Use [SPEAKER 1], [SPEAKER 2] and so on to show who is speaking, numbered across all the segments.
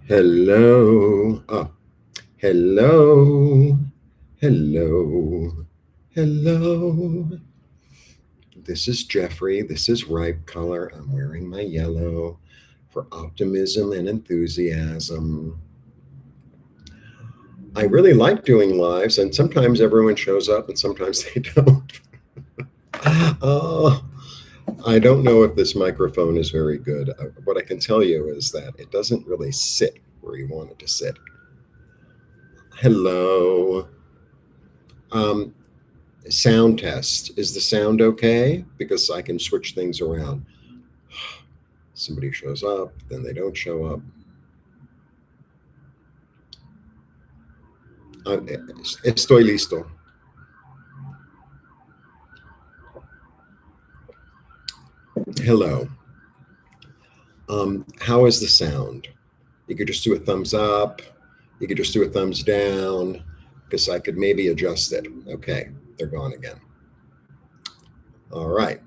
[SPEAKER 1] Hello. Hello. Hello. Hello. This is Jeffrey. This is Ripe Color. I'm wearing my yellow for optimism and enthusiasm. I really like doing lives, and sometimes everyone shows up and sometimes they don't. uh, I don't know if this microphone is very good. What I can tell you is that it doesn't really sit where you want it to sit. Hello. Um, Sound test. Is the sound okay? Because I can switch things around. Somebody shows up, then they don't show up. Estoy listo. Hello. How is the sound? You could just do a thumbs up. You could just do a thumbs down, because I could maybe adjust it. Okay, they're gone again. All right.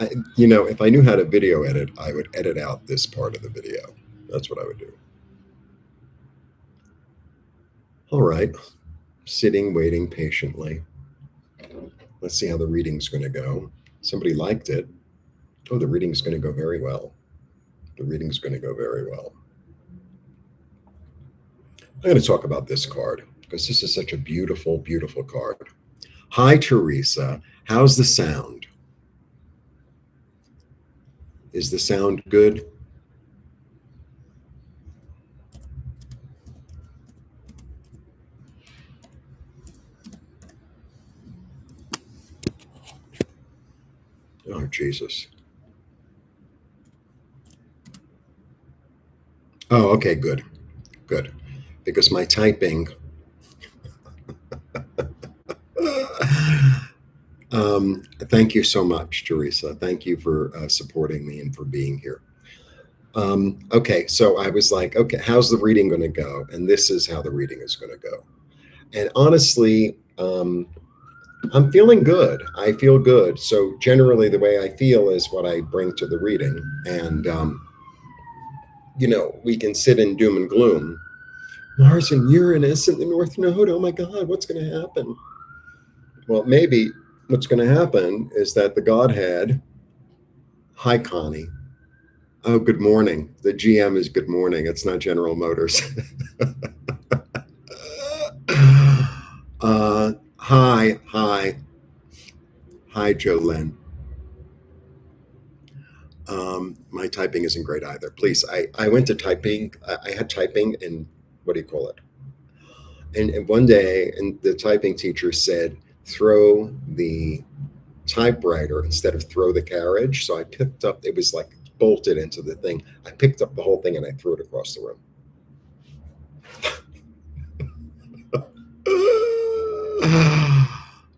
[SPEAKER 1] If I knew how to video edit, I would edit out this part of the video. That's what I would do. All right. Sitting, waiting patiently. Let's see how the reading's going to go. Somebody liked it. Oh, the reading's going to go very well. The reading's going to go very well. I'm going to talk about this card because this is such a beautiful, beautiful card. Hi, Teresa. How's the sound? Is the sound good? Oh, Jesus. Oh, okay, good. Good. Because my typing. Thank you so much, Teresa. Thank you for supporting me and for being here. Okay, so I was like, okay, how's the reading going to go? And this is how the reading is going to go. And honestly, I'm feeling good. I feel good. So generally, the way I feel is what I bring to the reading. And, we can sit in doom and gloom. Mars and Uranus in the North Node. Oh my God, what's going to happen? Well, maybe what's going to happen is that the Godhead, hi, Connie. Oh, good morning. The GM is good morning. It's not General Motors. Hi. Hi, Jolene. My typing isn't great either. Please, I went to typing. I had typing in, what do you call it? And one day, and the typing teacher said, throw the typewriter instead of throw the carriage. So I picked up, it was like bolted into the thing. I picked up the whole thing and I threw it across the room.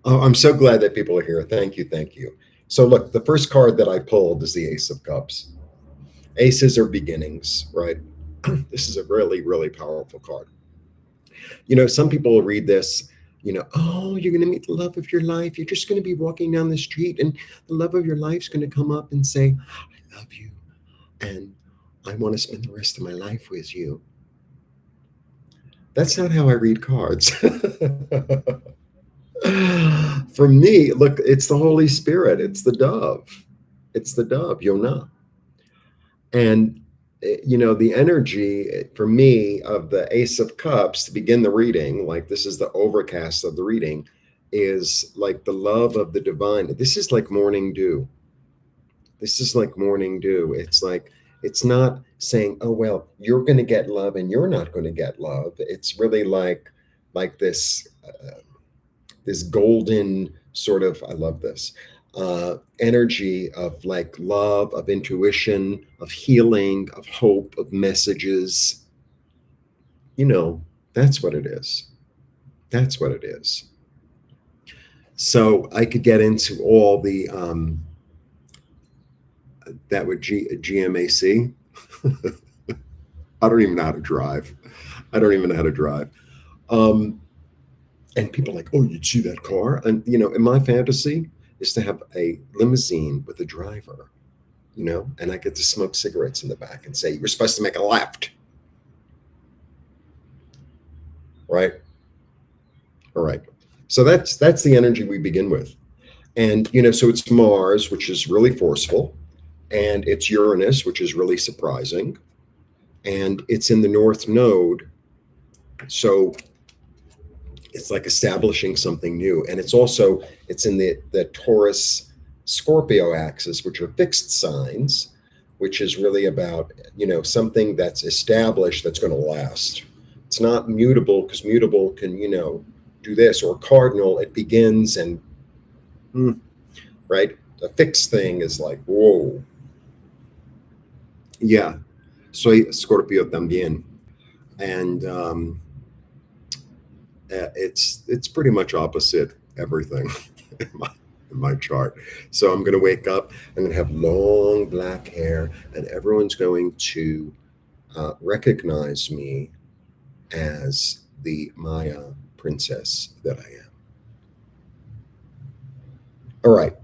[SPEAKER 1] Oh, I'm so glad that people are here. Thank you. Thank you. So look, the first card that I pulled is the Ace of Cups. Aces are beginnings, right? This is a really, really powerful card. Some people will read this, oh, you're going to meet the love of your life. You're just going to be walking down the street and the love of your life's going to come up and say, I love you. And I want to spend the rest of my life with you. That's not how I read cards. For me, look, it's the Holy Spirit. It's the dove. It's the dove, Yonah. And, the energy for me of the Ace of Cups to begin the reading, like this is the overcast of the reading, is like the love of the divine. This is like morning dew. This is like morning dew. It's like, it's not saying, oh, well, you're going to get love and you're not going to get love. It's really like this, this golden sort of, I love this, energy of like love, of intuition, of healing, of hope, of messages. That's what it is. That's what it is. So I could get into all the, that would GMAC. I don't even know how to drive. And people are like, oh, you'd see that car? And, in my fantasy is to have a limousine with a driver. and I get to smoke cigarettes in the back and say, "You're supposed to make a left." Right? All right. So that's the energy we begin with. And so it's Mars, which is really forceful, and it's Uranus, which is really surprising, and it's in the North Node. So it's like establishing something new. And it's in the Taurus Scorpio axis, which are fixed signs, which is really about, something that's established that's going to last. It's not mutable, because mutable can, do this, or cardinal, it begins and, right? A fixed thing is like, whoa. Yeah. Soy Scorpio también. And it's pretty much opposite everything in my chart. So I'm going to wake up, I'm going to have long black hair, and everyone's going to recognize me as the Maya princess that I am. All right.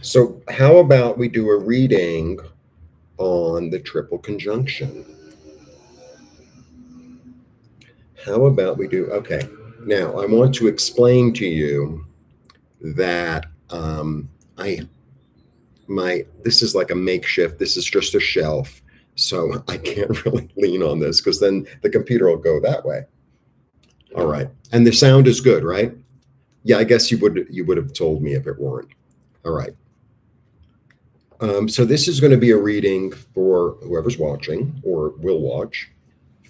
[SPEAKER 1] So how about we do a reading on the triple conjunction? How about we do, okay. Now I want to explain to you that this is like a makeshift. This is just a shelf, so I can't really lean on this, because then the computer will go that way. All right, and the sound is good, right? Yeah, I guess you would have told me if it weren't. All right. So this is going to be a reading for whoever's watching or will watch,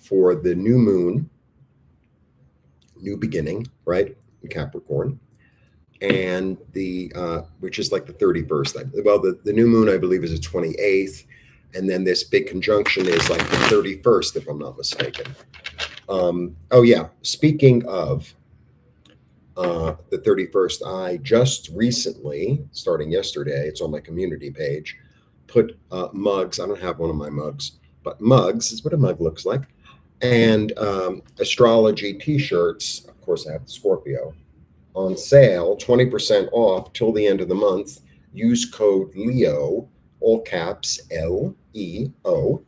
[SPEAKER 1] for the new moon, new beginning, right, in Capricorn, and the which is like the 31st. Well, the new moon, I believe, is the 28th, and then this big conjunction is like the 31st, if I'm not mistaken. Oh yeah, speaking of the 31st, I just recently, starting yesterday, it's on my community page, put mugs. I don't have one of my mugs, but mugs is what a mug looks like, and astrology t-shirts. Of course, I have the Scorpio on sale, 20% off till the end of the month. Use code LEO, all caps LEO,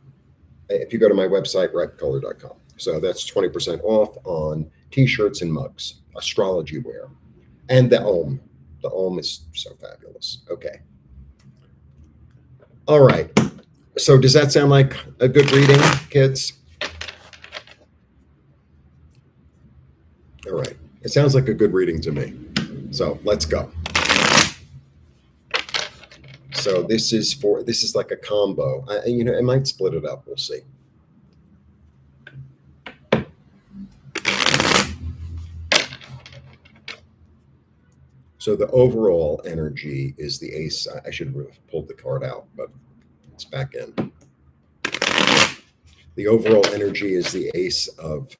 [SPEAKER 1] if you go to my website, ripecolor.com. So that's 20% off on t-shirts and mugs, astrology wear, and the Om. The Om is so fabulous. Okay. All right. So does that sound like a good reading, kids? All right. It sounds like a good reading to me. So let's go. So this is like a combo. I might split it up. We'll see. So the overall energy is the ace. I should have pulled the card out, but it's back in. The overall energy is the ace of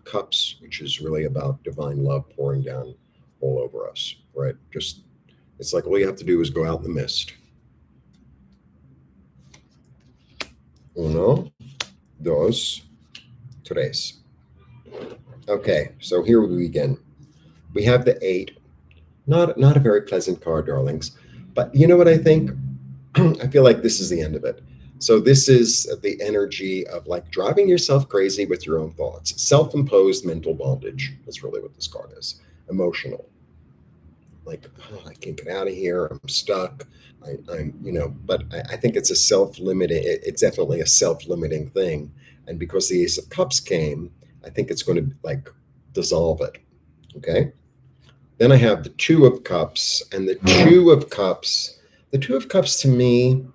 [SPEAKER 1] cups, which is really about divine love pouring down all over us, right? It's like all you have to do is go out in the mist. Uno, dos, tres. Okay, so here we begin. We have the 8. Not a very pleasant card, darlings. But you know what I think? I feel like this is the end of it. So this is the energy of like driving yourself crazy with your own thoughts. Self-imposed mental bondage. That's really what this card is. Emotional. Like, oh, I can't get out of here. I'm stuck. But I think it's a self-limiting. It's definitely a self-limiting thing. And because the Ace of Cups came, I think it's going to like dissolve it. Okay. Then I have the 2 of Cups, and the 2 of Cups. The 2 of Cups to me,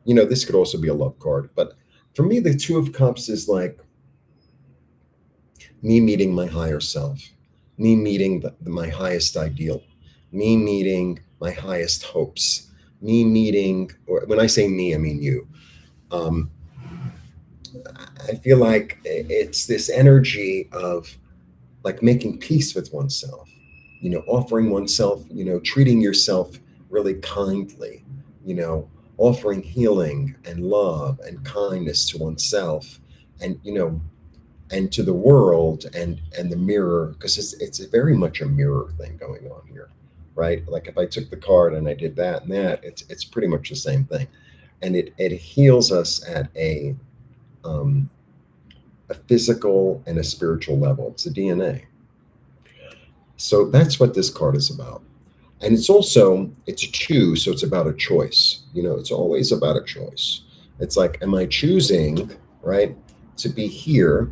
[SPEAKER 1] this could also be a love card, but for me, the 2 of Cups is like me meeting my higher self, me meeting my highest ideal, me meeting my highest hopes, me meeting, or when I say me, I mean you. I feel like it's this energy of like making peace with oneself, offering oneself, treating yourself really kindly, offering healing and love and kindness to oneself, and and to the world, and the mirror, because it's very much a mirror thing going on here, right? Like if I took the card and I did that and that, it's pretty much the same thing. and it heals us at a physical and a spiritual level. It's the DNA. So that's what this card is about. And it's a two, so it's about a choice. It's always about a choice. It's like, am I choosing, right, to be here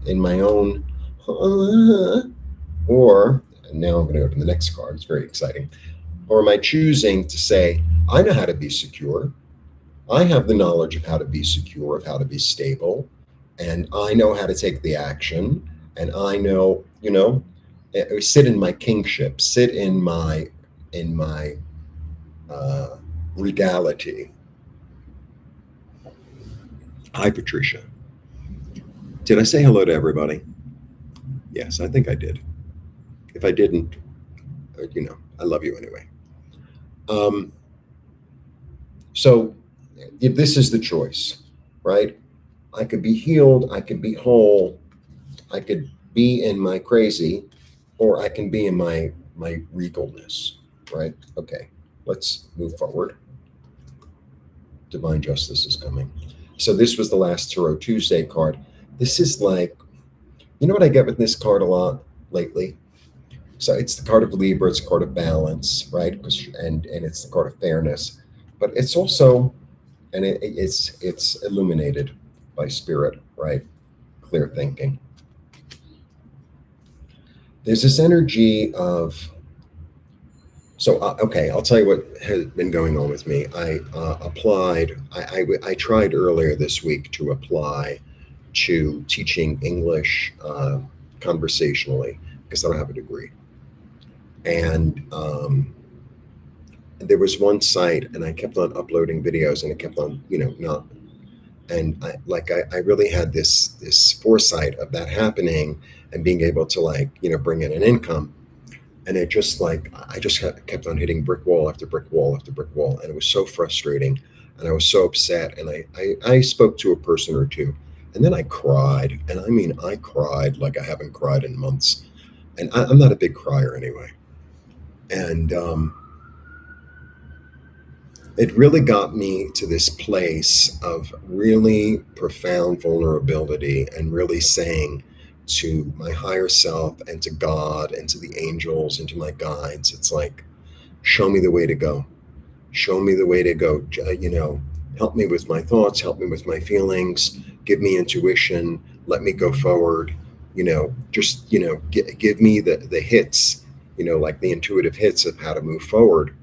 [SPEAKER 1] in my own, or, and now I'm going to go to the next card. It's very exciting. Or am I choosing to say, I know how to be secure. I have the knowledge of how to be secure, of how to be stable, and I know how to take the action, and I know, sit in my kingship, sit in my uh, regality. Hi, Patricia. Did I say hello to everybody? Yes, I think I did. If I didn't, I love you anyway. Um, so if this is the choice, right? I could be healed, I could be whole, I could be in my crazy, or I can be in my regalness, right? Okay, let's move forward. Divine justice is coming. So this was the last Tarot Tuesday card. This is like, what I get with this card a lot lately? So it's the card of Libra, it's the card of balance, right? And it's the card of fairness. But it's also, and it's illuminated by spirit, right? Clear thinking. There's this energy of, so okay, I'll tell you what has been going on with me. I applied. I tried earlier this week to apply to teaching English conversationally because I don't have a degree, and there was one site, and I kept on uploading videos, and it kept on, not. And I really had this foresight of that happening and being able to bring in an income. And it just I just kept on hitting brick wall after brick wall after brick wall, and it was so frustrating, and I was so upset, and I spoke to a person or two, and then I cried, and I mean I cried like I haven't cried in months, and I'm not a big crier anyway, and it really got me to this place of really profound vulnerability and really saying to my higher self and to God and to the angels and to my guides, it's like, show me the way to go. Show me the way to go. Help me with my thoughts, help me with my feelings, give me intuition, let me go forward. Give me the hits, like the intuitive hits of how to move forward.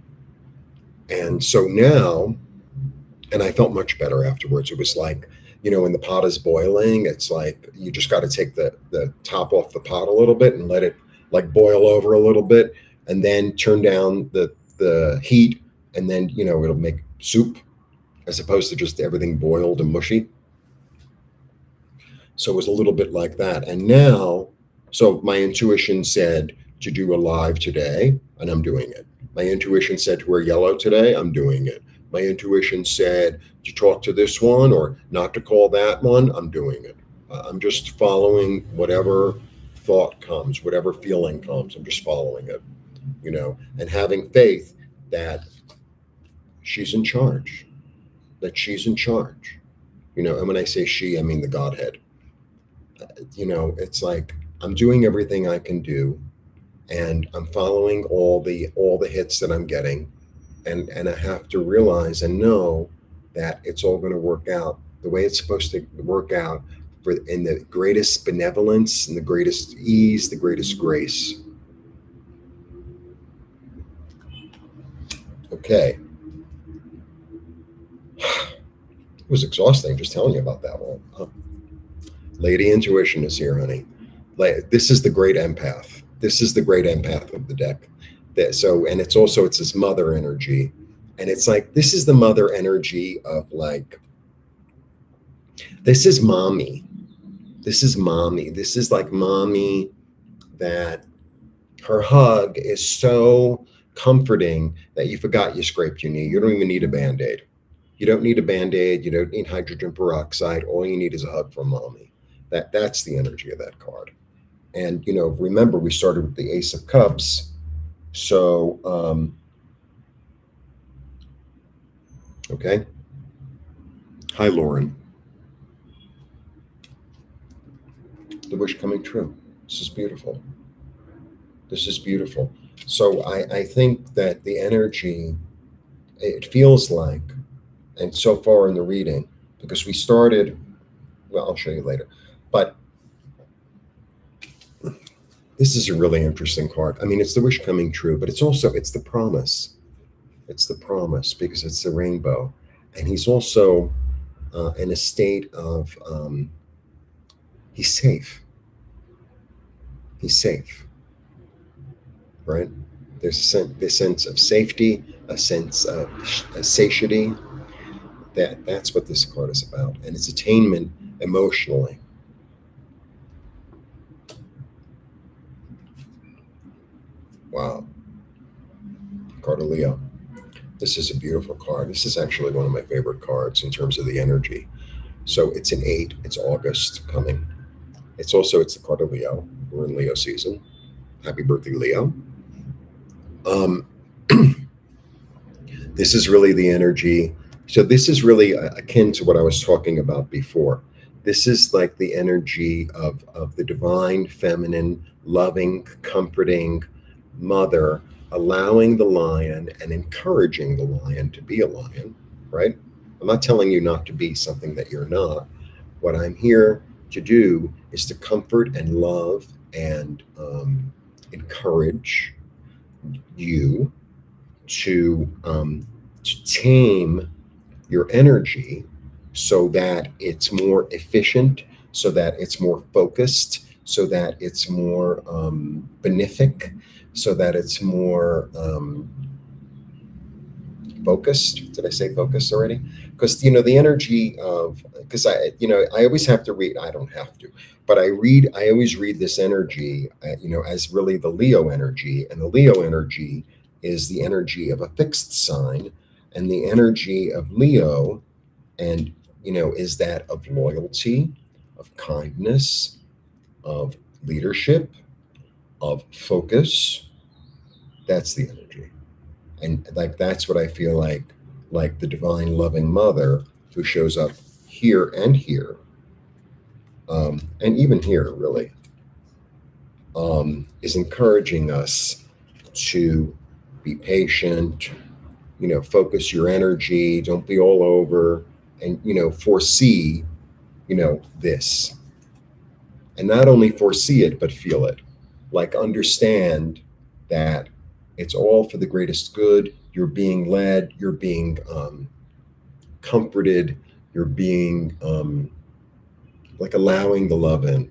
[SPEAKER 1] And so now, and I felt much better afterwards. It was like, when the pot is boiling, it's like you just got to take the top off the pot a little bit and let it like boil over a little bit, and then turn down the heat, and then it'll make soup as opposed to just everything boiled and mushy. So it was a little bit like that. And now, so my intuition said to do a live today, and I'm doing it. My intuition said to wear yellow today, I'm doing it. My intuition said to talk to this one or not to call that one, I'm doing it. I'm just following whatever thought comes, whatever feeling comes, I'm just following it, and having faith that she's in charge, and when I say she, I mean the Godhead. It's like I'm doing everything I can do, and I'm following all the hits that I'm getting, and I have to realize and know that it's all going to work out the way it's supposed to work out in the greatest benevolence and the greatest ease, the greatest grace. Okay. It was exhausting just telling you about that one. Lady Intuition is here, honey. This is the great empath. This is the great empath of the deck. And it's this mother energy. And it's like, this is the mother energy of like, this is mommy. This is mommy. This is like mommy, that her hug is so comforting that you forgot you scraped your knee. You don't even need a Band-Aid. You don't need a Band-Aid. You don't need hydrogen peroxide. All you need is a hug from mommy. That's the energy of that card. And, remember, we started with the Ace of Cups. So, okay. Hi, Lauren. The wish coming true. This is beautiful. This is beautiful. So I think that the energy, it feels like, and so far in the reading, because we started, well, I'll show you later, but this is a really interesting card. I mean, it's the wish coming true, but it's also, it's the promise. It's the promise because it's the rainbow. And he's also in a state of, he's safe. He's safe, right? There's this sense of safety, a sense of satiety. That's what this card is about, and it's attainment emotionally. Wow, card of Leo. This is a beautiful card. This is actually one of my favorite cards in terms of the energy. So it's an 8. It's August coming. It's the card of Leo. We're in Leo season. Happy birthday, Leo. This is really the energy. So this is really akin to what I was talking about before. This is like the energy of the divine, feminine, loving, comforting mother, allowing the lion and encouraging the lion to be a lion, right? I'm not telling you not to be something that you're not. What I'm here to do is to comfort and love and encourage you to tame your energy so that it's more efficient, so that it's more focused, so that it's more benefic, so that it's more focused. Did I say focused already? Because the energy of, because I always have to read. I don't have to, but I always read this energy, as really the Leo energy, and the Leo energy is the energy of a fixed sign, and the energy of Leo, and is that of loyalty, of kindness, of leadership, of focus. That's the energy. And like that's what I feel like the divine loving mother who shows up here and here, and even here really, is encouraging us to be patient, focus your energy, don't be all over, and foresee this, and not only foresee it but feel it, like understand that it's all for the greatest good. You're being led, you're being comforted, you're being like allowing the love in.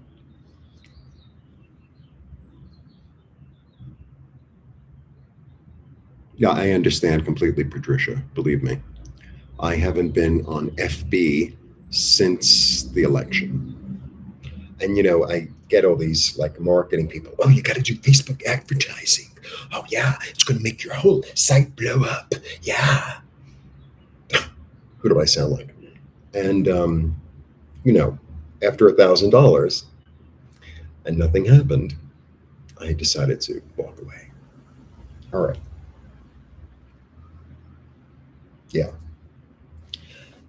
[SPEAKER 1] Yeah, I understand completely, Patricia. Believe me. I haven't been on FB since the election. And I get all these like marketing people. Oh, you got to do Facebook advertising. Oh yeah, it's going to make your whole site blow up. Yeah. Who do I sound like? And after $1,000 and nothing happened, I decided to walk away. All right. Yeah.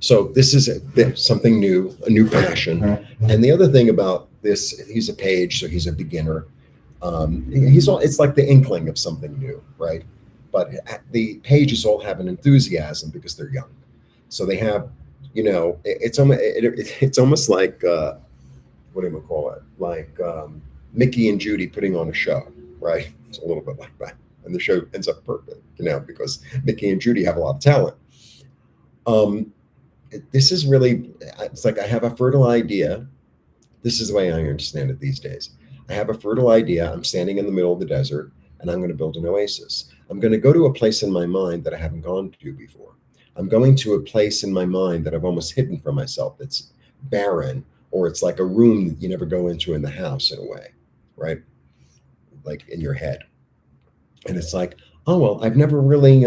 [SPEAKER 1] So this is something new, a new passion. And the other thing about this, he's a page, so he's a beginner. It's like the inkling of something new, right? But the pages all have an enthusiasm because they're young. So they have, it's almost like, what do you call it? Like Mickey and Judy putting on a show, right? It's a little bit like that. And the show ends up perfect, because Mickey and Judy have a lot of talent. This is really, it's like I have a fertile idea. This is the way I understand it these days. I have a fertile idea. I'm standing in the middle of the desert and I'm going to build an oasis. I'm going to go to a place in my mind that I haven't gone to before. I'm going to a place in my mind that I've almost hidden from myself that's barren, or it's like a room that you never go into in the house in a way, right? Like in your head. And it's like, oh, well, I've never really,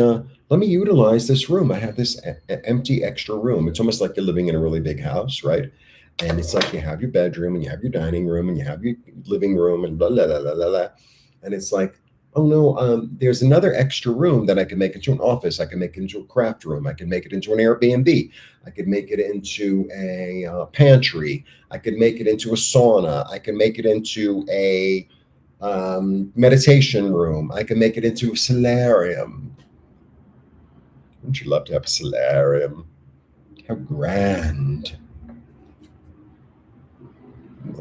[SPEAKER 1] let me utilize this room. I have this empty extra room. It's almost like you're living in a really big house, right? And it's like you have your bedroom and you have your dining room and you have your living room and blah, blah, blah, blah, blah. And it's like, Oh no, there's another extra room that I can make into an office. I can make it into a craft room. I can make it into an Airbnb. I could make it into a pantry. I could make it into a sauna. I can make it into a meditation room. I can make it into a solarium. Wouldn't you love to have a solarium? How grand.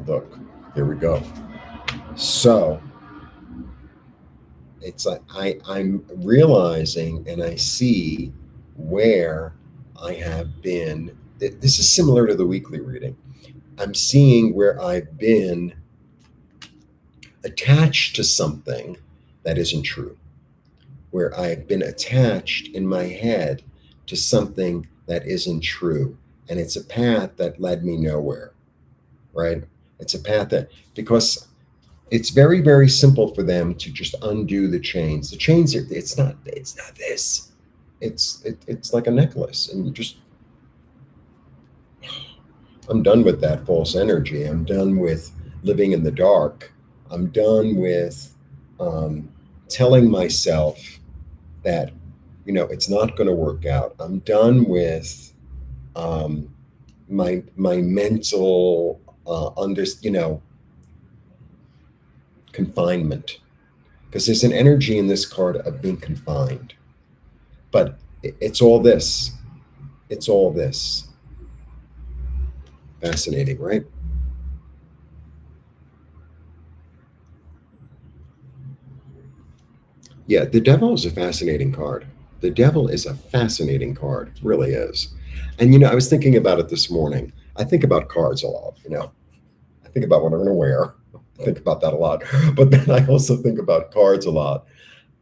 [SPEAKER 1] Look, here we go. So it's like I'm realizing and I see where I have been. This is similar to the weekly reading. I'm seeing where I've been attached to something that isn't true, where I've been attached in my head to something that isn't true. And it's a path that led me nowhere, right? It's a path that, because it's very, very simple for them to just undo the chains. The chains are, it's not this. It's like a necklace. And you just, I'm done with that false energy. I'm done with living in the dark. I'm done with telling myself that, it's not going to work out. I'm done with my mental confinement, because there's an energy in this card of being confined. But it's all this. It's all this. Fascinating, right? Yeah, the devil is a fascinating card. The devil is a fascinating card, really is. And I was thinking about it this morning. I think about cards a lot. I think about what I'm going to wear. I think about that a lot. But then I also think about cards a lot.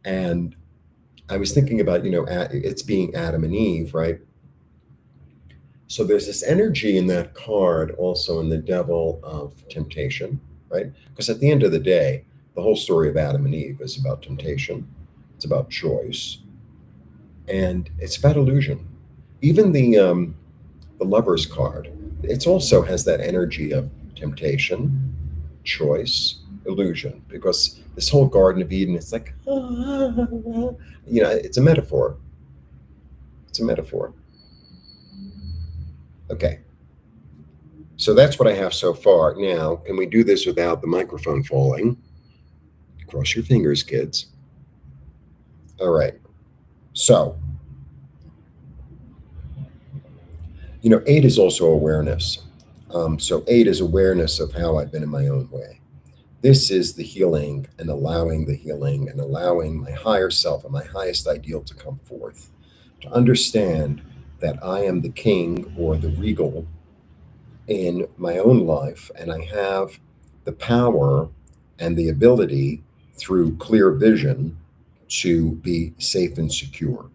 [SPEAKER 1] And I was thinking about, it's being Adam and Eve, right? So there's this energy in that card, also in the devil, of temptation, right? Because at the end of the day, the whole story of Adam and Eve is about temptation. It's about choice, and it's about illusion. Even the Lover's card, it also has that energy of temptation, choice, illusion. Because this whole Garden of Eden, it's like, it's a metaphor. It's a metaphor. Okay. So that's what I have so far. Now, can we do this without the microphone falling? Cross your fingers, kids. All right. So, 8 is also awareness. So 8 is awareness of how I've been in my own way. This is the healing and allowing my higher self and my highest ideal to come forth, to understand that I am the king or the regal in my own life, and I have the power and the ability through clear vision to be safe and secure.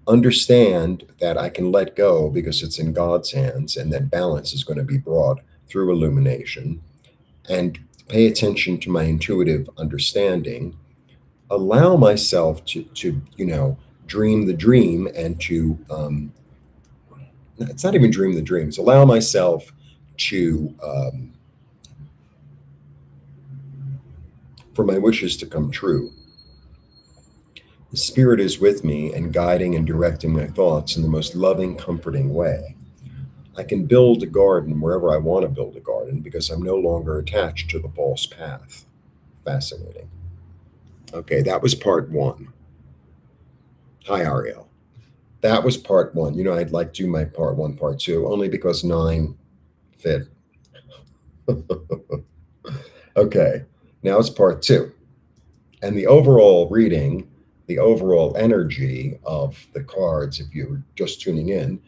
[SPEAKER 1] Understand that I can let go because it's in God's hands, and that balance is going to be brought through illumination, and pay attention to my intuitive understanding. Allow myself to dream the dream, and to it's not even dream the dreams. Allow myself to for my wishes to come true. The Spirit is with me and guiding and directing my thoughts in the most loving, comforting way. I can build a garden wherever I want to build a garden because I'm no longer attached to the false path. Fascinating. Okay, that was part 1. Hi, Ariel. That was part 1. I'd like to do my part 1, part 2, only because 9 fit. Okay, now it's part 2. And the overall reading, the overall energy of the cards, if you're just tuning in,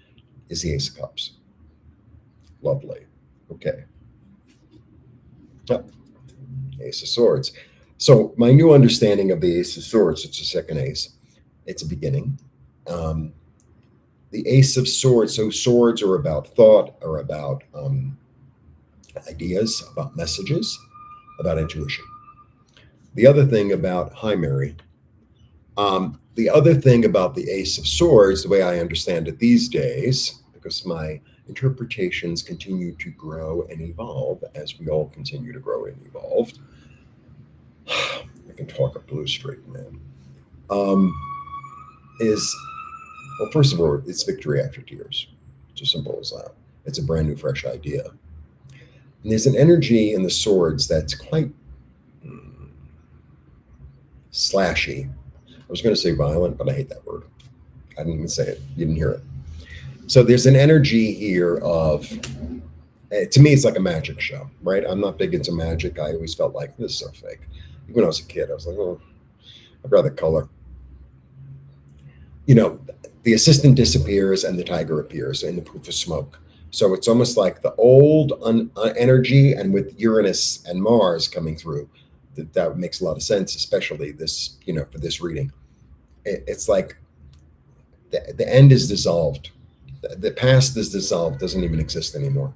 [SPEAKER 1] is the Ace of Cups. Lovely. Okay. Oh, Ace of Swords. So my new understanding of the Ace of Swords, it's a second ace. It's a beginning. The Ace of Swords, so swords are about thought, or about ideas, about messages, about intuition. The other thing about, hi Mary, the other thing about the Ace of Swords, the way I understand it these days, because my interpretations continue to grow and evolve as we all continue to grow and evolve. I can talk a blue streak, man. Um, is Well, first of all, it's victory after tears. It's as simple as that. It's a brand new, fresh idea. And there's an energy in the swords that's quite slashy. I was going to say violent, but I hate that word. I didn't even say it. You didn't hear it. So there's an energy here of, to me, it's like a magic show, right? I'm not big into magic. I always felt like this is so fake. Even when I was a kid, I was like, oh, I'd rather color. You know, the assistant disappears and the tiger appears in the poof of smoke. So it's almost like the old energy, and with Uranus and Mars coming through, that makes a lot of sense, especially this, for this reading. It's like the end is dissolved. The past is dissolved, doesn't even exist anymore.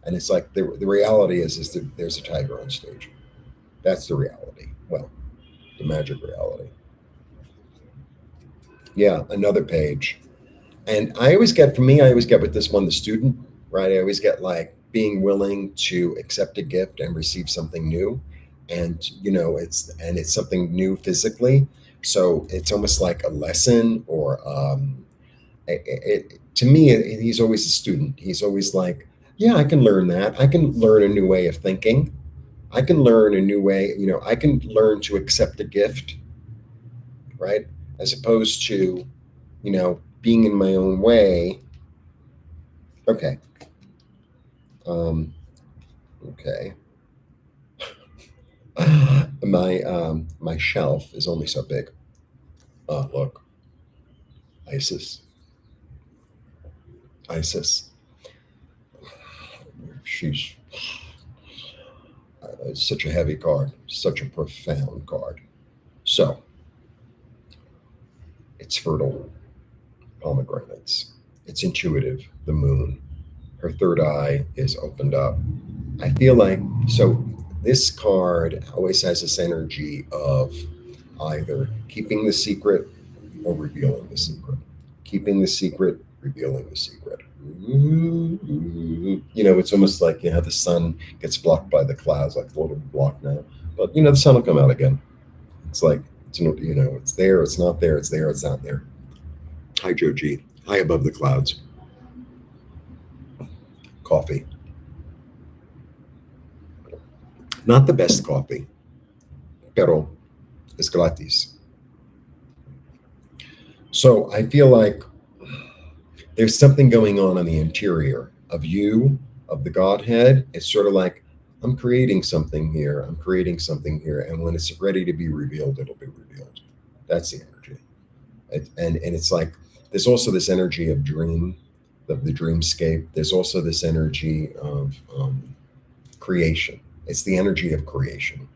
[SPEAKER 1] And it's like the reality is that there's a tiger on stage. That's the reality. Well, the magic reality. Yeah, another page. And I always get with this one, the student, right? I always get like being willing to accept a gift and receive something new. And, it's something new physically. So it's almost like a lesson, or to me, he's always a student. He's always like, yeah, I can learn that. I can learn a new way of thinking. I can learn a new way, I can learn to accept a gift, right? As opposed to, being in my own way. Okay. Okay. My shelf is only so big. Look, Isis. Isis. She's such a heavy card, such a profound card. So it's fertile, pomegranates. It's intuitive, the moon. Her third eye is opened up. I feel like, so this card always has this energy of either keeping the secret or revealing the secret. Keeping the secret, revealing the secret. It's almost like, the sun gets blocked by the clouds, like a little block now. But, the sun will come out again. It's like, it's there, it's not there, it's there, it's not there. Hi, Joe G. High above the clouds. Coffee. Not the best coffee, pero es gratis. So I feel like there's something going on in the interior of you, of the Godhead. It's sort of like, I'm creating something here. I'm creating something here. And when it's ready to be revealed, it'll be revealed. That's the energy. And it's like, there's also this energy of dream, of the dreamscape. There's also this energy of creation. It's the energy of creation.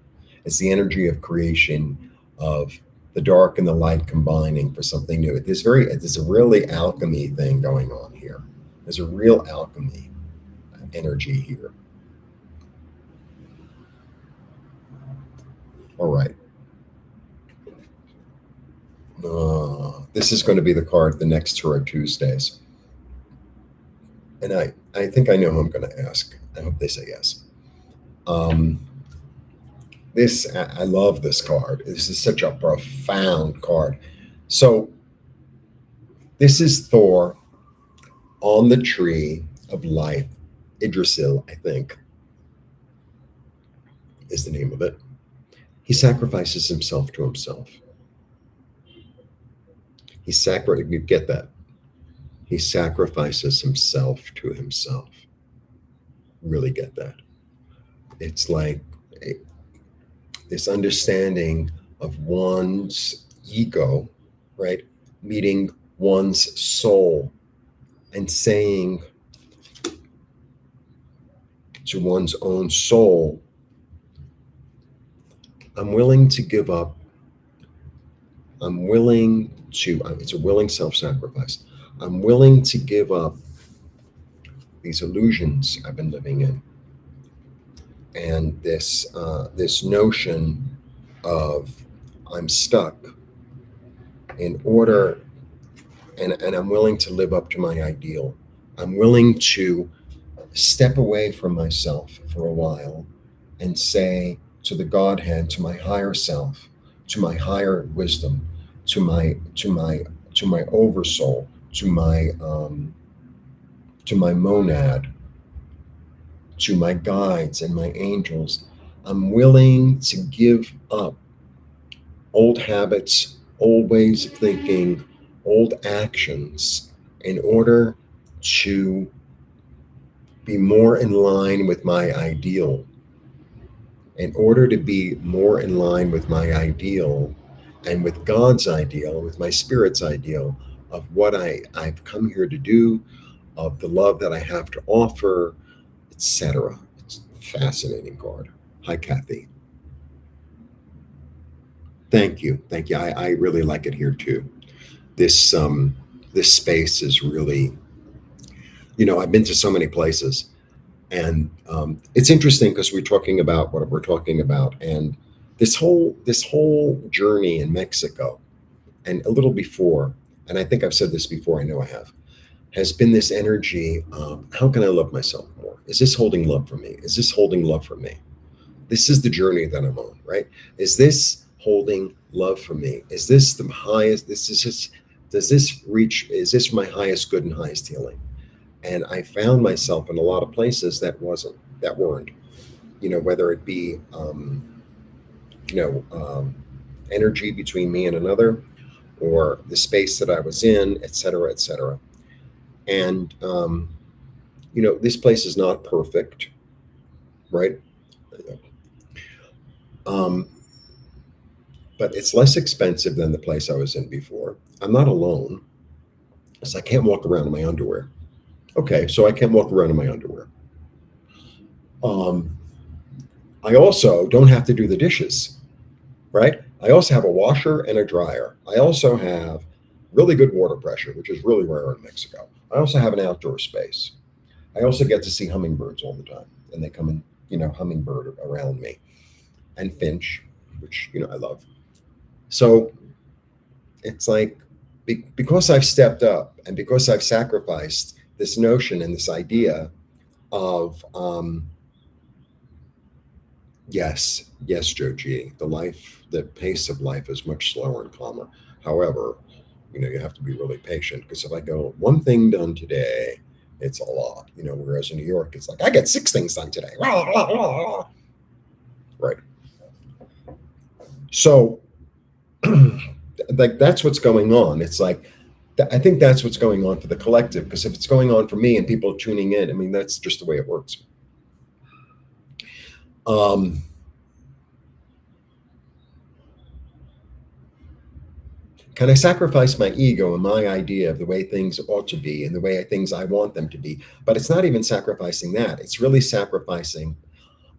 [SPEAKER 1] It's the energy of creation, of the dark and the light combining for something new. There's a really alchemy thing going on here. There's a real alchemy energy here. All right. This is going to be the card the next Tarot Tuesdays. And I think I know who I'm going to ask. I hope they say yes. I love this card. This is such a profound card. So this is Thor on the tree of life. Yggdrasil, I think, is the name of it. He sacrifices himself to himself. You get that? He sacrifices himself to himself. Really get that? It's like this understanding of one's ego, right? Meeting one's soul and saying to one's own soul, I'm willing to give up. It's a willing self-sacrifice. I'm willing to give up these illusions I've been living in. And this notion of I'm stuck in order, and I'm willing to live up to my ideal. I'm willing to step away from myself for a while and say to the Godhead, to my higher self, to my higher wisdom, to my oversoul, to my monad, to my guides and my angels. I'm willing to give up old habits, old ways of thinking, old actions in order to be more in line with my ideal. In order to be more in line with my ideal and with God's ideal, with my spirit's ideal of what I've come here to do, of the love that I have to offer, etc. It's a fascinating card. Hi, Kathy. Thank you. Thank you. I really like it here too. This space is really, I've been to so many places, and it's interesting because we're talking about what we're talking about, and this whole journey in Mexico, and a little before, and I think I've said this before. I know I have. Has been this energy of how can I love myself more? Is this holding love for me? Is this holding love for me? This is the journey that I'm on, right? Is this holding love for me? Is this the highest? Does this reach? Is this my highest good and highest healing? And I found myself in a lot of places that weren't, whether it be, you know, um, energy between me and another, or the space that I was in, et cetera, et cetera. And, this place is not perfect, right? Um, but it's less expensive than the place I was in before. I'm not alone, so I can't walk around in my underwear. Okay, so I can't walk around in my underwear. Um, I also don't have to do the dishes, right? I also have a washer and a dryer. I also have really good water pressure, which is really rare in Mexico. I also have an outdoor space. I also get to see hummingbirds all the time, and they come and hummingbird around me, and finch, which I love. So it's like because I've stepped up and because I've sacrificed this notion and this idea of yes, Joe G, the pace of life is much slower and calmer. However, you have to be really patient because if I go one thing done today, it's a lot. Whereas in New York, it's like I get six things done today. Right. So, like that's what's going on. It's like I think that's what's going on for the collective. Because if it's going on for me and people are tuning in, I mean that's just the way it works. Um, can I sacrifice my ego and my idea of the way things ought to be and the way things I want them to be? But it's not even sacrificing that. It's really sacrificing.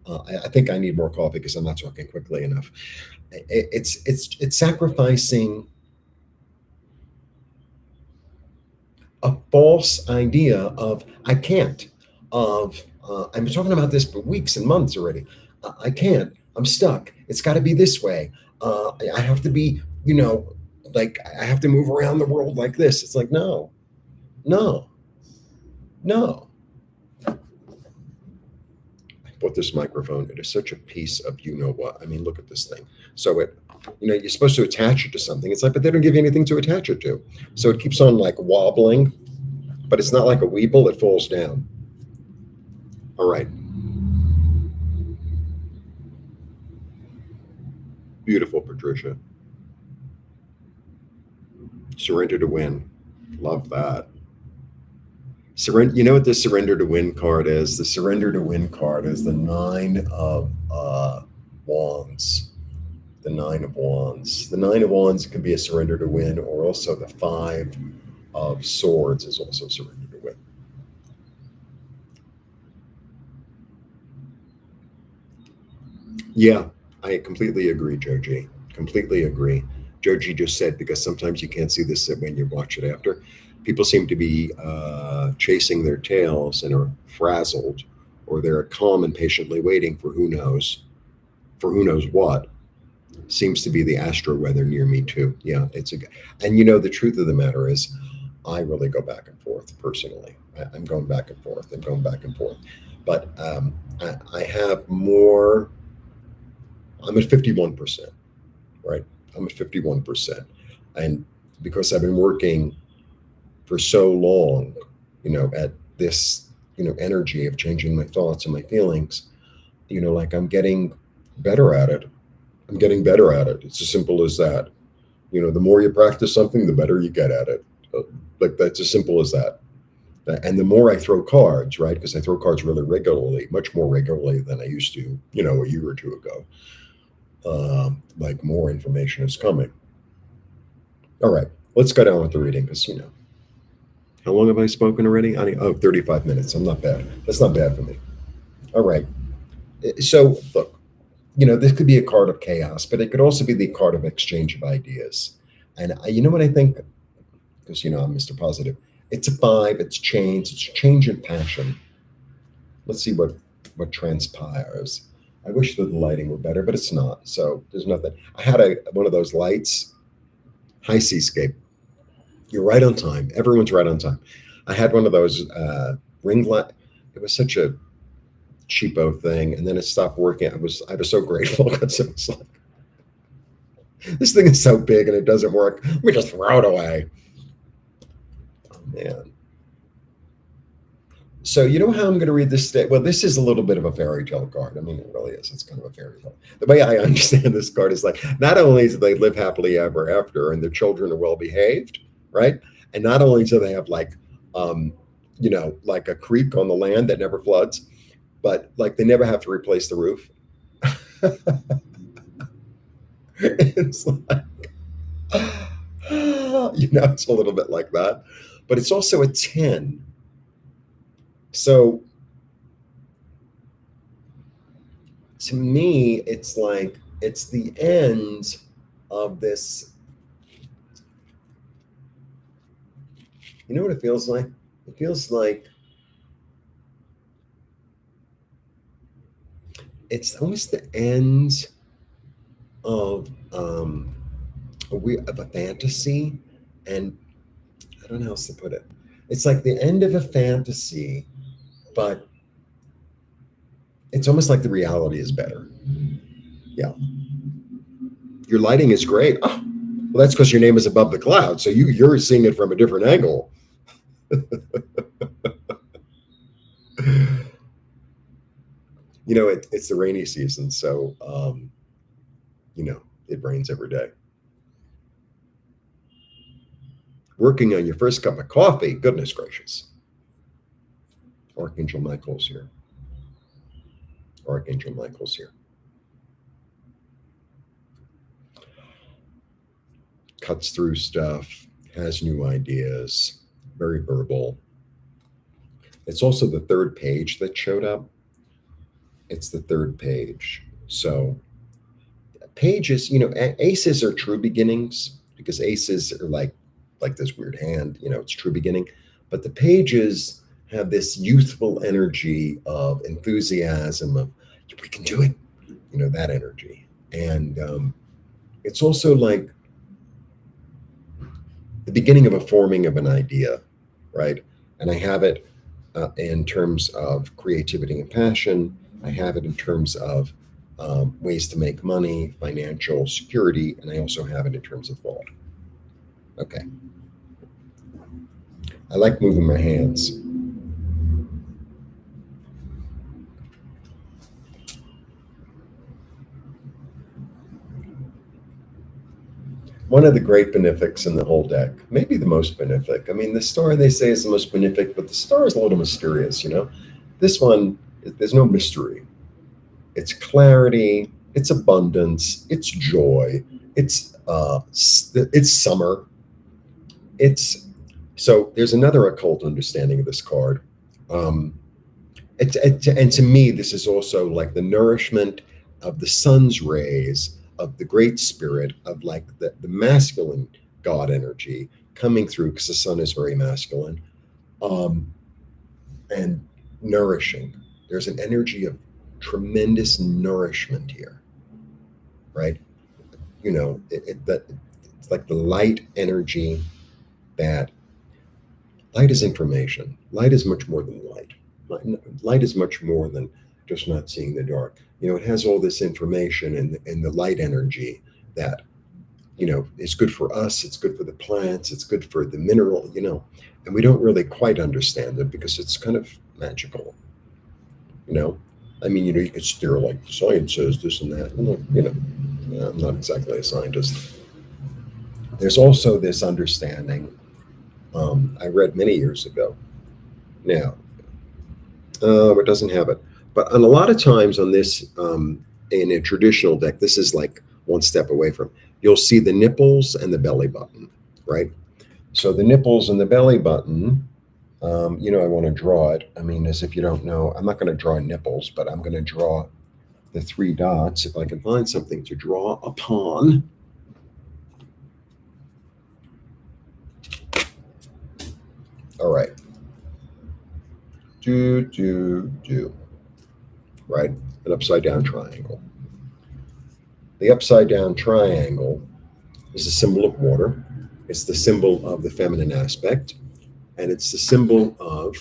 [SPEAKER 1] I think I need more coffee because I'm not talking quickly enough. It's sacrificing a false idea of I can't. Of I've been talking about this for weeks and months already. I can't. I'm stuck. It's got to be this way. I have to be, like I have to move around the world like this. It's like no, no, no. I bought this microphone. It is such a piece of what. I mean, look at this thing. So you're supposed to attach it to something. It's like, but they don't give you anything to attach it to. So it keeps on like wobbling, but it's not like a weeble. It falls down. All right. Beautiful, Patricia. Surrender to win. Love that. Surrender. You know what the surrender to win card is? The surrender to win card is the nine of wands. The nine of wands. The nine of wands can be a surrender to win, or also the five of swords is also surrender to win. Yeah, I completely agree, Joe G. Completely agree. Joe G just said, because sometimes you can't see this when you watch it after, people seem to be chasing their tails and are frazzled, or they're calm and patiently waiting for who knows what. Seems to be the astro weather near me too. Yeah, and the truth of the matter is, I really go back and forth personally. I'm going back and forth and going back and forth, but I have more. I'm at 51%, right? I'm at 51%. And because I've been working for so long, at this, energy of changing my thoughts and my feelings, like I'm getting better at it. I'm getting better at it. It's as simple as that. The more you practice something, the better you get at it. Like that's as simple as that. And the more I throw cards, right? Because I throw cards really regularly, much more regularly than I used to, a year or two ago. Like more information is coming. All right, let's go down with the reading because, how long have I spoken already? 35 minutes. I'm not bad. That's not bad for me. All right. So look, this could be a card of chaos, but it could also be the card of exchange of ideas. And you know what I think? Because, I'm Mr. Positive. It's a 5. It's change. It's change in passion. Let's see what transpires. I wish that the lighting were better, but it's not. So there's nothing. I had one of those lights, high seascape. You're right on time. Everyone's right on time. I had one of those ring light. It was such a cheapo thing, and then it stopped working. I was so grateful because it was like, this thing is so big and it doesn't work. Let me just throw it away. Oh man. So you know how I'm going to read this today? Well, this is a little bit of a fairy tale card. I mean, it really is. It's kind of a fairy tale. The way I understand this card is like, not only do they live happily ever after and their children are well behaved, right? And not only do they have like, like a creek on the land that never floods, but like they never have to replace the roof. It's like, it's a little bit like that. But it's also a 10. So to me, it's like, it's the end of this. You know what it feels like? It feels like it's almost the end of a fantasy, and I don't know how else to put it. It's like the end of a fantasy, but it's almost like the reality is better. Yeah. Your lighting is great. Oh, well, that's because your name is above the cloud, so you're seeing it from a different angle. It's the rainy season, so it rains every day. Working on your first cup of coffee, goodness gracious. Archangel Michael's here. Archangel Michael's here. Cuts through stuff, has new ideas, very verbal. It's also the third page that showed up. It's the third page. So pages, aces are true beginnings because aces are like this weird hand, it's true beginning. But the pages have this youthful energy of enthusiasm of, we can do it, that energy. And it's also like the beginning of a forming of an idea, right? And I have it in terms of creativity and passion. I have it in terms of ways to make money, financial security, and I also have it in terms of thought. Okay. I like moving my hands. One of the great benefics in the whole deck, maybe the most benefic. I mean, the star they say is the most benefic, but the star is a little mysterious, This one, there's no mystery. It's clarity, it's abundance, it's joy, it's summer. So there's another occult understanding of this card. And to me, this is also like the nourishment of the sun's rays, of the great spirit, of like the masculine God energy coming through, because the sun is very masculine, and nourishing. There's an energy of tremendous nourishment here, right? It's like the light energy. That light is information. Light is much more than light. Light is much more than just not seeing the dark. It has all this information and the light energy that it's good for us, it's good for the plants, it's good for the mineral, and we don't really quite understand it because it's kind of magical, you know. I mean, you could steer like science says this and that. I'm not exactly a scientist. There's also this understanding I read many years ago. Now, it doesn't have it, but on a lot of times on this, in a traditional deck, this is like one step away from. You'll see the nipples and the belly button, right? So the nipples and the belly button. I want to draw it. I mean, as if you don't know, I'm not going to draw nipples, but I'm going to draw the three dots if I can find something to draw upon. All right. Do. Right? An upside down triangle. The upside down triangle is a symbol of water. It's the symbol of the feminine aspect. And it's the symbol of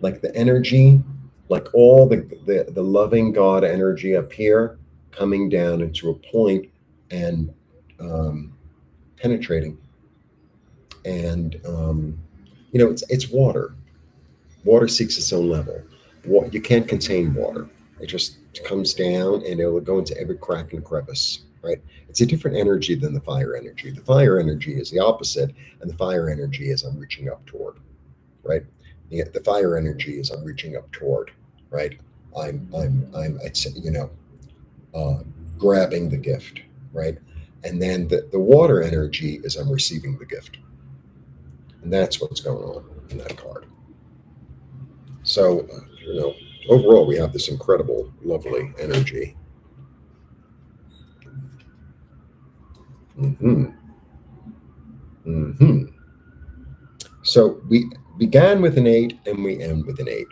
[SPEAKER 1] like the energy, like all the loving God energy up here coming down into a point and penetrating. And it's water. Water seeks its own level. You can't contain water. It just comes down and it will go into every crack and crevice, right? It's a different energy than the fire energy. The fire energy is the opposite, and the fire energy is I'm reaching up toward, right? The fire energy is I'm reaching up toward, right? It's grabbing the gift, right? And then the water energy is I'm receiving the gift, and that's what's going on in that card. So, overall, we have this incredible, lovely energy. So we began with an 8 and we end with an 8.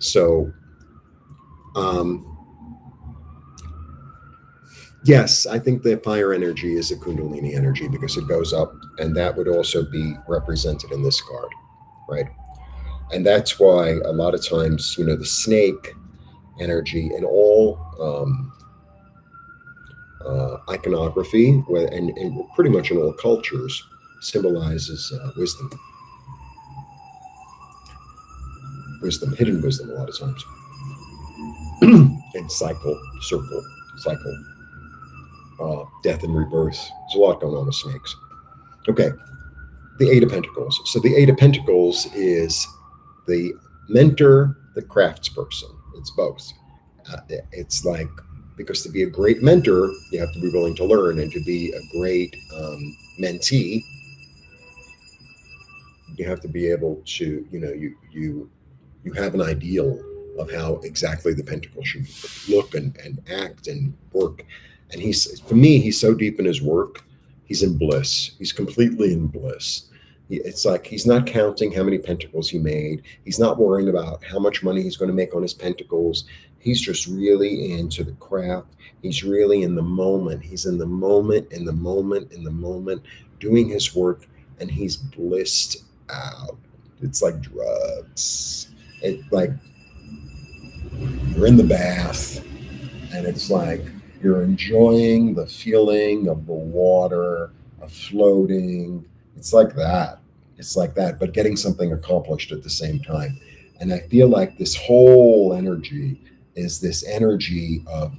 [SPEAKER 1] So, yes, I think the fire energy is a Kundalini energy because it goes up, and that would also be represented in this card, right? And that's why a lot of times, the snake energy in all iconography, and pretty much in all cultures, symbolizes wisdom, hidden wisdom a lot of times, and circle, death and rebirth. There's a lot going on with snakes. Okay, the 8 of Pentacles. So the 8 of Pentacles is the mentor, the craftsperson. It's both. It's like, because to be a great mentor, you have to be willing to learn, and to be a great mentee, you have to be able to, you have an ideal of how exactly the pentacle should look and act and work. And for me, he's so deep in his work, he's in bliss. He's completely in bliss. It's like he's not counting how many pentacles he made. He's not worrying about how much money he's going to make on his pentacles. He's just really into the craft. He's really in the moment. He's in the moment, doing his work, and he's blissed out. It's like drugs. It's like you're in the bath, and it's like you're enjoying the feeling of the water, of floating. It's like that. But getting something accomplished at the same time. And I feel like this whole energy is this energy of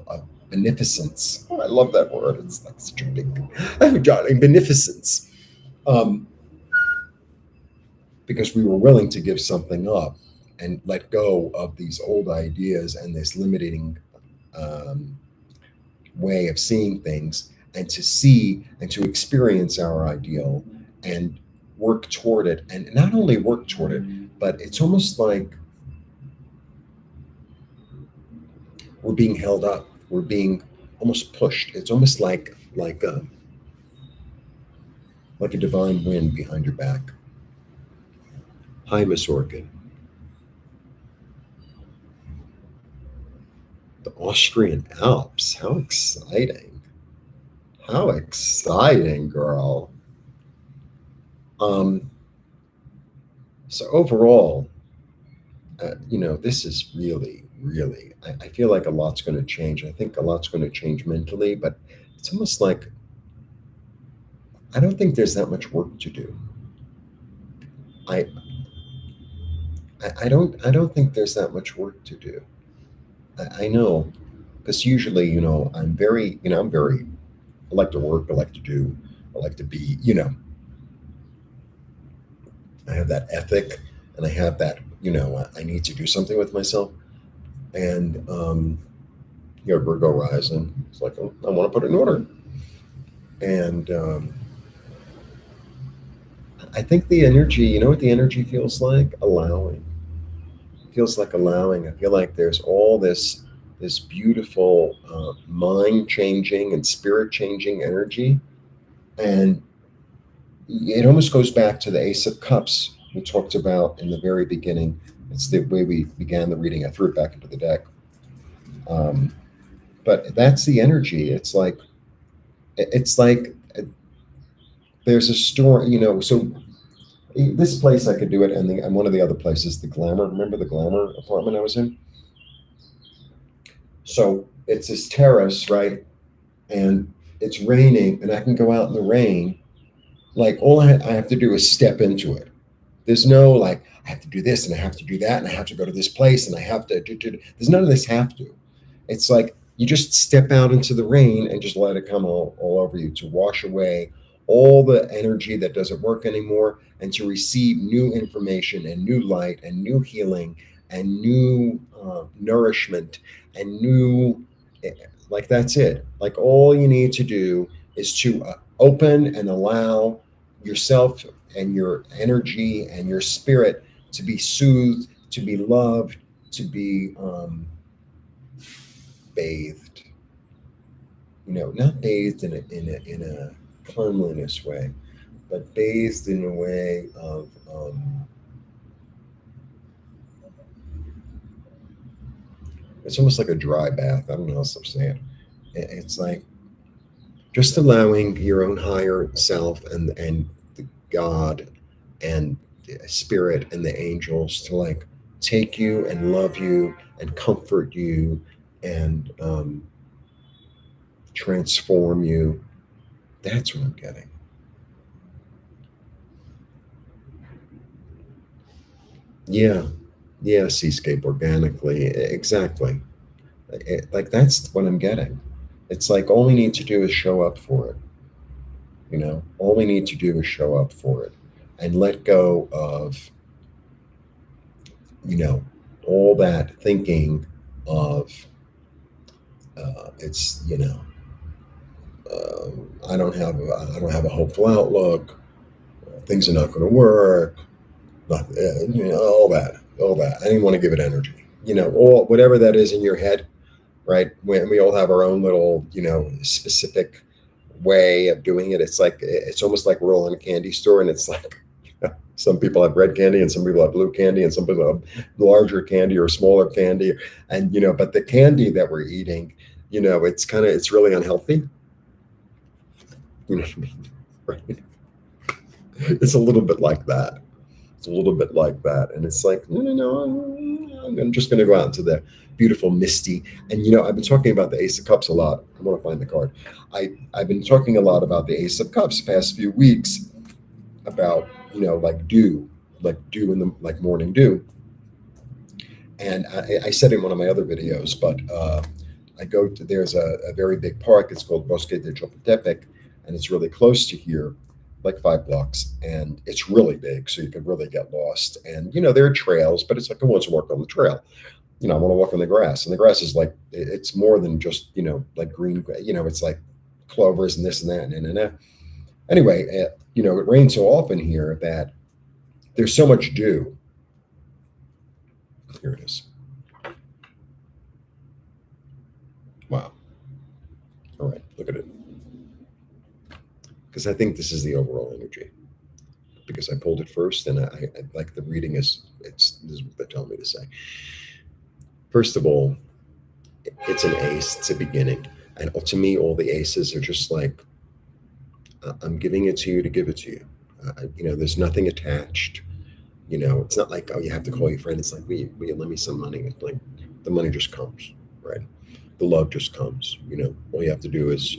[SPEAKER 1] beneficence. Oh, I love that word. It's like such a big, beneficence. Because we were willing to give something up and let go of these old ideas and this limiting way of seeing things, and to see and to experience our ideal and work toward it. And not only work toward it, but it's almost like we're being held up. We're being almost pushed. It's almost like a divine wind behind your back. Hi, Miss Orchid. The Austrian Alps. How exciting. How exciting, girl. So overall, this is really, really. I feel like a lot's going to change. I think a lot's going to change mentally, but it's almost like I don't think there's that much work to do. I I don't think there's that much work to do. I know because usually, I'm very, I like to work, I like to do, I like to be, I have that ethic and I have that, I need to do something with myself. And, Virgo rising, it's like, oh, I want to put it in order. And I think the energy, you know what the energy feels like? Allowing. It feels like allowing. I feel like there's all this beautiful mind changing and spirit changing energy. And it almost goes back to the Ace of Cups we talked about in the very beginning. It's the way we began the reading. I threw it back into the deck. Um, but that's the energy. It's like there's a storm, so this place I could do it, and one of the other places, the Glamour. Remember the Glamour apartment I was in? So it's this terrace, right? And it's raining, and I can go out in the rain. Like I have to do is step into it. There's no like I have to do this and I have to do that and I have to go to this place and I have to do. There's none of this have to. It's like you just step out into the rain and just let it come all over you to wash away all the energy that doesn't work anymore and to receive new information and new light and new healing and new nourishment and new, like that's it. Like all you need to do is to open and allow yourself and your energy and your spirit to be soothed, to be loved, to be bathed. Not bathed in a cleanliness way, but bathed in a way of it's almost like a dry bath. I don't know how else I'm saying. It's like just allowing your own higher self and the God and the spirit and the angels to like take you and love you and comfort you and transform you. That's what I'm getting. Yeah, yeah, seascape organically, exactly. Like that's what I'm getting. It's like all we need to do is show up for it. All we need to do is show up for it and let go of you know all that thinking of it's I don't have a hopeful outlook, things are not going to work, all that. I didn't want to give it energy, all whatever that is in your head, right? When we all have our own little specific way of doing it. It's almost like we're all in a candy store, and it's like some people have red candy and some people have blue candy and some people have larger candy or smaller candy, and but the candy that we're eating, it's really unhealthy. You know what I mean? Right? It's a little bit like that. It's a little bit like that, and it's like no, I'm just going to go out into the beautiful misty. And I've been talking about the Ace of Cups a lot. I want to find the card. I've been talking a lot about the Ace of Cups the past few weeks about like dew in the like morning dew. And I said in one of my other videos, but there's a very big park. It's called Bosque de Chapultepec, and it's really close to here, like 5 blocks, and it's really big, so you could really get lost. And there are trails, but it's like I want to walk on the trail. I want to walk on the grass, and the grass is like it's more than just like green. It's like clovers and this and that and that. Anyway, it rains so often here that there's so much dew. Here it is. Wow. All right, look at it. Because I think this is the overall energy. Because I pulled it first, and I like the reading this is what they're telling me to say. First of all, it's an ace. It's a beginning, and to me, all the aces are just like I'm giving it to you to give it to you. There's nothing attached. It's not like, oh, you have to call your friend. It's like, will you lend me some money? It's like the money just comes, right? The love just comes. All you have to do is,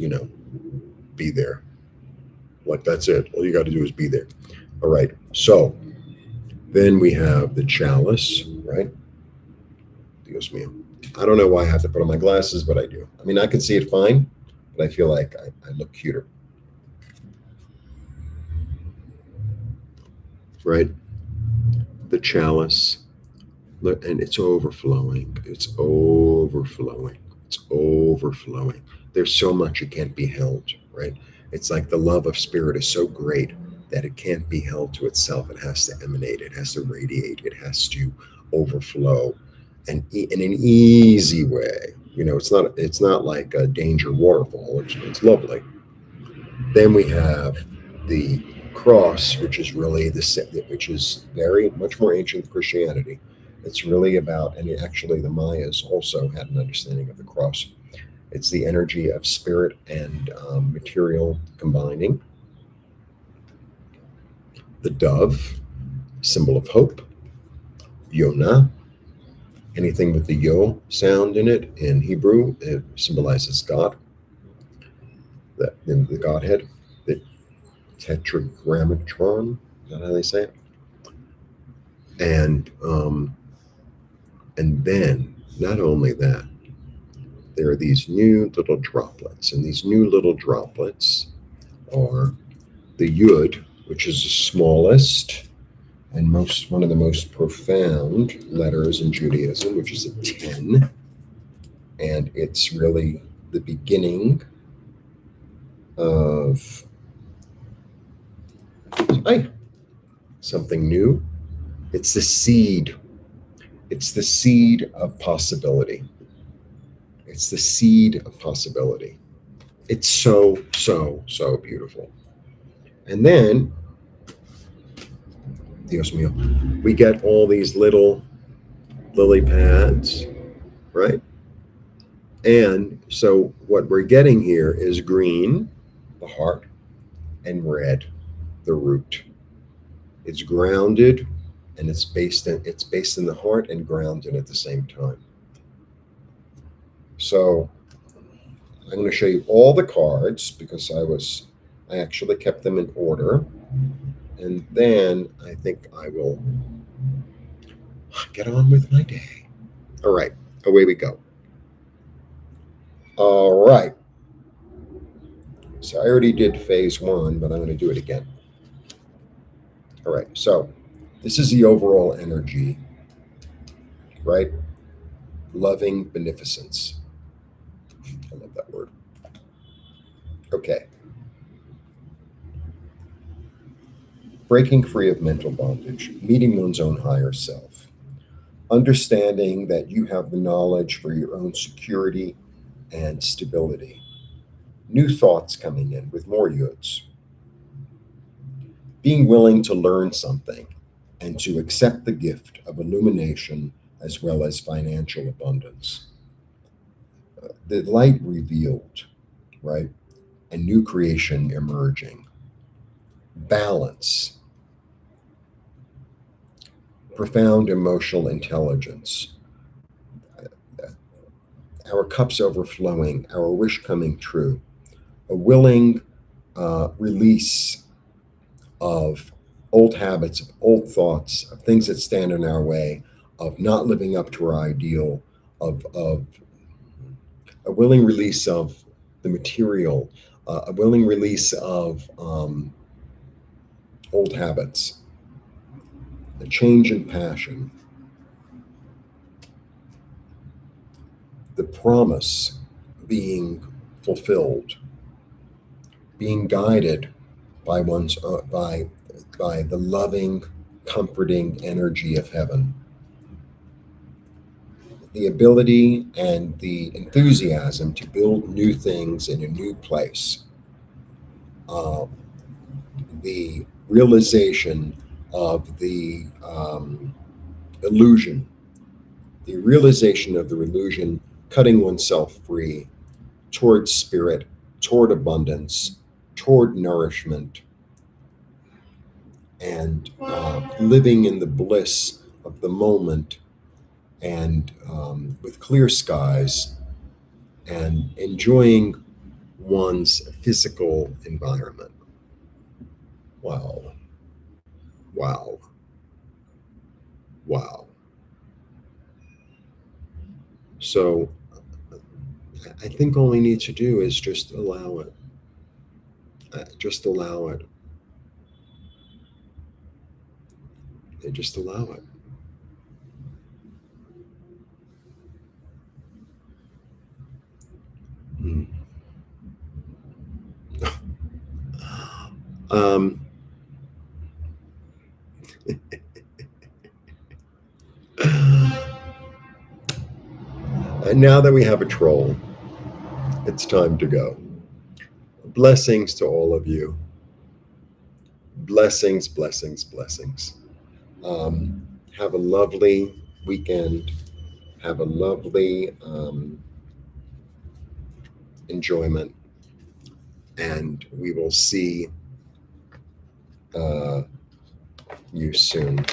[SPEAKER 1] be there. Like, that's it. All you got to do is be there. All right. So then we have the chalice, right? Dios mío. I don't know why I have to put on my glasses, but I do. I mean, I can see it fine, but I feel like I look cuter. Right? The chalice, and it's overflowing. It's overflowing. It's overflowing. There's so much it can't be held, right? It's like the love of spirit is so great that it can't be held to itself. It has to emanate. It has to radiate. It has to overflow, and in an easy way. It's not like a danger waterfall. It's lovely. Then we have the cross, which is really which is very much more ancient than Christianity. It's really about, and actually the Mayas also had an understanding of the cross. It's the energy of spirit and material combining. The dove, symbol of hope. Yonah, anything with the yo sound in it in Hebrew, it symbolizes God, in the Godhead. The tetragrammatron, is that how they say it? And then not only that, there are these new little droplets, and these new little droplets are the yud, which is the smallest and one of the most profound letters in Judaism, which is a 10, and it's really the beginning of something new. It's the seed. It's the seed of possibility. It's the seed of possibility. It's so, so, so beautiful. And then, Dios mío, we get all these little lily pads, right? And so what we're getting here is green, the heart, and red, the root. It's grounded, and it's based in the heart and grounded at the same time. So I'm going to show you all the cards because I actually kept them in order. And then I think I will get on with my day. All right, away we go. All right. So I already did phase 1, but I'm going to do it again. All right, so this is the overall energy, right? Loving beneficence. I love that word. Okay. Breaking free of mental bondage, meeting one's own higher self, understanding that you have the knowledge for your own security and stability, new thoughts coming in with more yuds, being willing to learn something and to accept the gift of illumination as well as financial abundance. The light revealed, right? And new creation emerging. Balance. Profound emotional intelligence. Our cups overflowing, our wish coming true. A willing release of old habits, of old thoughts, of things that stand in our way, of not living up to our ideal, of a willing release of the material, a willing release of old habits, a change in passion, the promise being fulfilled, being guided by by the loving, comforting energy of heaven. The ability and the enthusiasm to build new things in a new place. The realization of the illusion, the realization of the illusion, cutting oneself free toward spirit, toward abundance, toward nourishment, and living in the bliss of the moment and with clear skies and enjoying one's physical environment. Wow. Wow. Wow. So I think all we need to do is just allow it. Just allow it. And just allow it. Mm. Um, and now that we have a troll, it's time to go. Blessings to all of you. Blessings, blessings, blessings. Have a lovely weekend. Have a lovely enjoyment. And we will see you soon.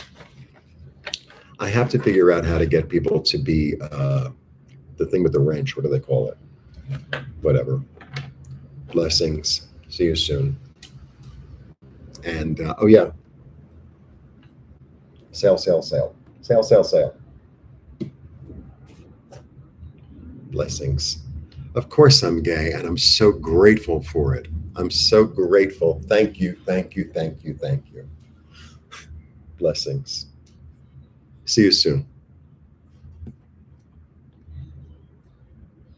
[SPEAKER 1] I have to figure out how to get people to be the thing with the wrench. What do they call it? Whatever. Blessings. See you soon. And oh yeah, sail, sail, sail, sail, sail, sail. Blessings. Of course, I'm gay, and I'm so grateful for it. I'm so grateful. Thank you, thank you, thank you, thank you. Blessings. See you soon.